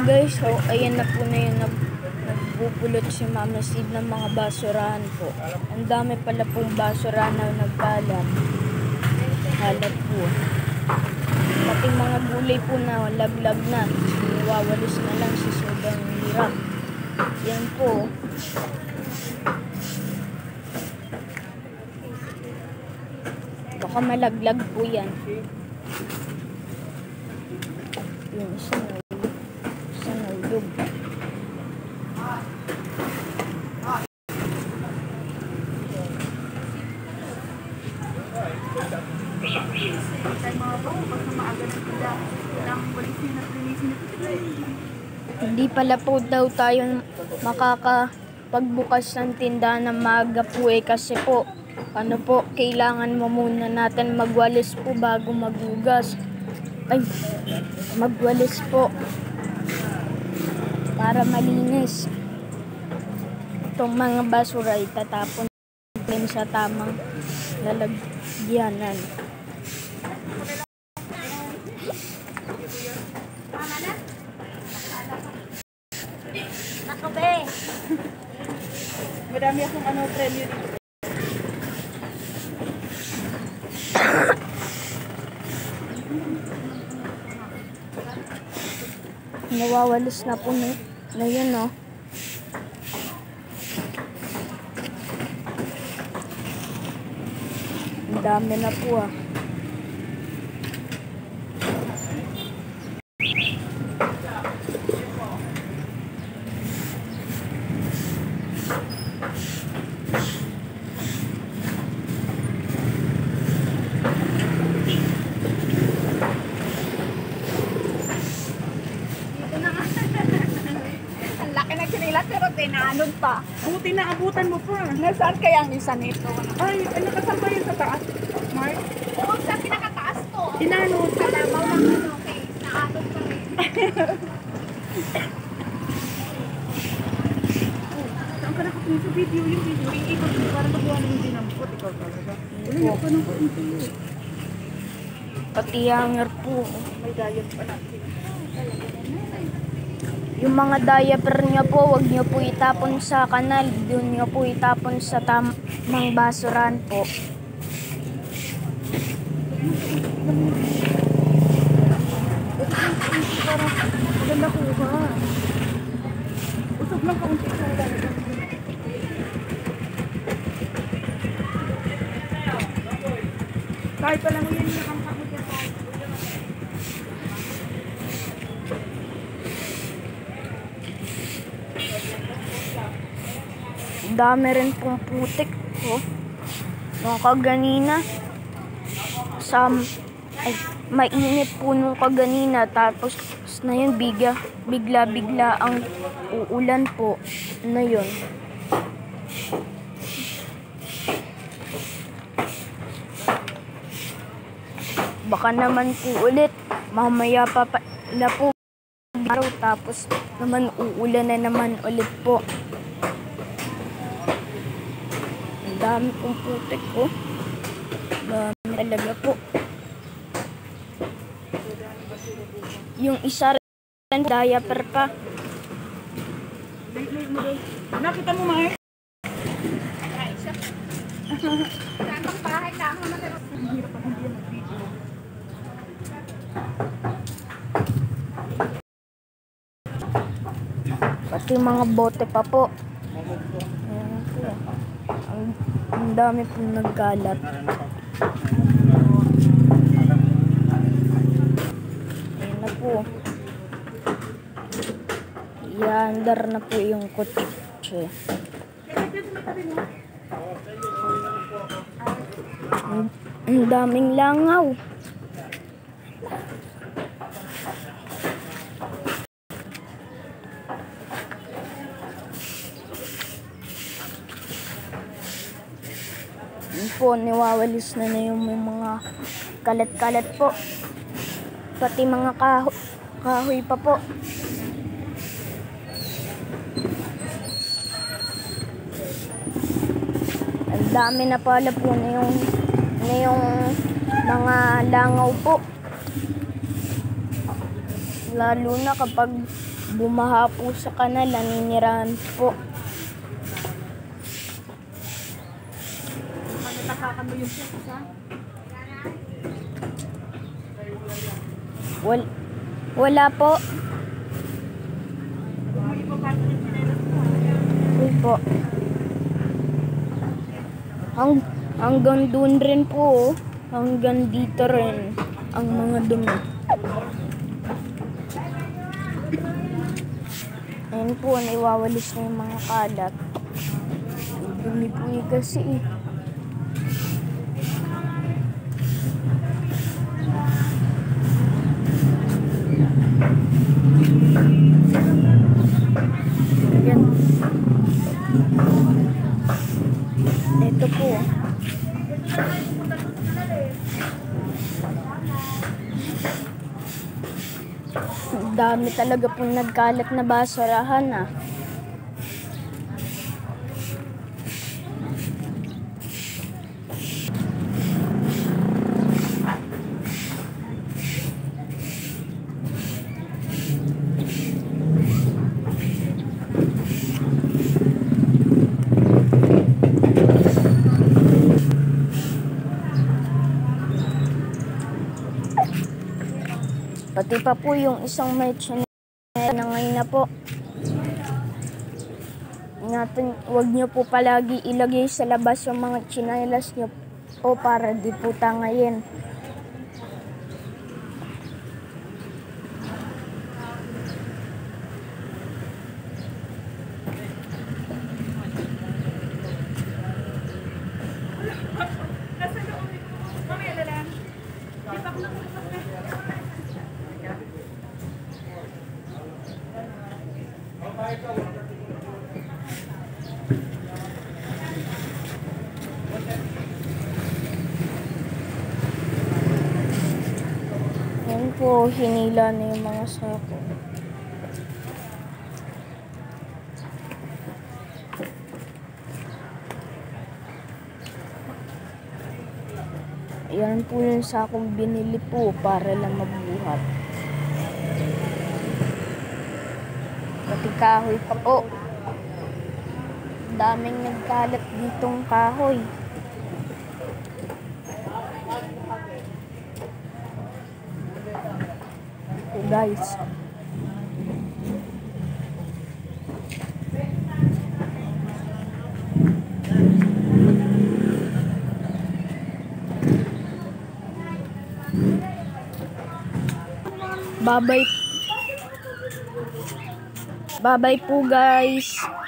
Guys, so ayan na po na yung nagbubulot si Mama Sid ng mga basurahan po. Ang dami pala pong basurahan na nagkalat. Kalat po. Pati mga gulay po na laglag na. Iwawalis na lang si sobrang hirap. Yan po. Baka malaglag po yan. Yung isa nahulog. Hindi pala po daw tayo makakapagbukas ng tindahan ng maaga po kasi po kailangan mo muna natin magwalis po bago maghugas. Ay, magwalis po para malinis. Itong mga basura itatapon din sa tamang lalagyanan. Nakabe! Madami akong premyo dito. Nawawalis na po na yun, no? Ang dami na po, ah. Pero tinanod pa. Buti na abutan mo pa. Nasaan kaya ang isa nito? Ay, nakasal ba yun sa taas, Mark? Oo, sa pinakataas to. Tinanod. Kalabaw lang okay. Naanod pa rin. Saan ka nakapunta sa video? Yung video, iikot mo para magawa naman din ang pot. Ikaw talaga. Wala ka nang video. Pati hanger po. May diet pa natin. Yung mga diaper niya po, wag niyo po itapon sa kanal. Doon niyo po itapon sa tamang basurahan po. Maganda ko ba? Usog lang kaunti sa ulan. Kahit pa lang yun yung nakamkamot yan tayo. Dami rin pong putik po. Nung kaganina, mainit po nung kaganina, tapos na yun, bigla ang uulan po na yun. Baka naman po ulit, mamaya pa pala po araw, tapos naman uulan na naman ulit po. Dami pong putik ko. Dami talaga po. Yung isa rin, diaper pa. Nakita mo, Mark? Ay, siya. Saan ang bahay lang? Ang hirap pa hindi yan mag-video. Pati mga bote pa po. Ayan po. Ang dami pong nagkalat. Ayan na po. Iandar na po yung kotse. Ang daming langaw. Po, niwawalis na yung mga kalat-kalat po. Pati mga kahoy pa po. Ang dami na pala po na yung mga langaw po. Lalo na kapag bumaha po sa kanal, naninirahan po. Nakakano yung puso ha? Wala po. Kung may ipapasok yung sinelas mo. Uy po. Hanggang doon rin po. Hanggang dito rin ang mga dumi. Ayun po, naiwawalis na yung mga kalat. Dumi po kasi eh. Yan. Ito po. Dami talaga pong nagkalat na basurahan ah. Pati pa po yung isang may tsinelas na ngayon na po. Ingatan, huwag nyo po palagi ilagay sa labas yung mga tsinelas nyo po para di po tangayin. Nasa loob. Mamaya na lang. Di pa ako nakuha. Yan po, hinila na yung mga sako. Yan po yung sakong binili po para lang mabuhat. Pati kahoy pa po. Daming nagkalat ditong kahoy. So guys. Bye-bye. Bye-bye po guys.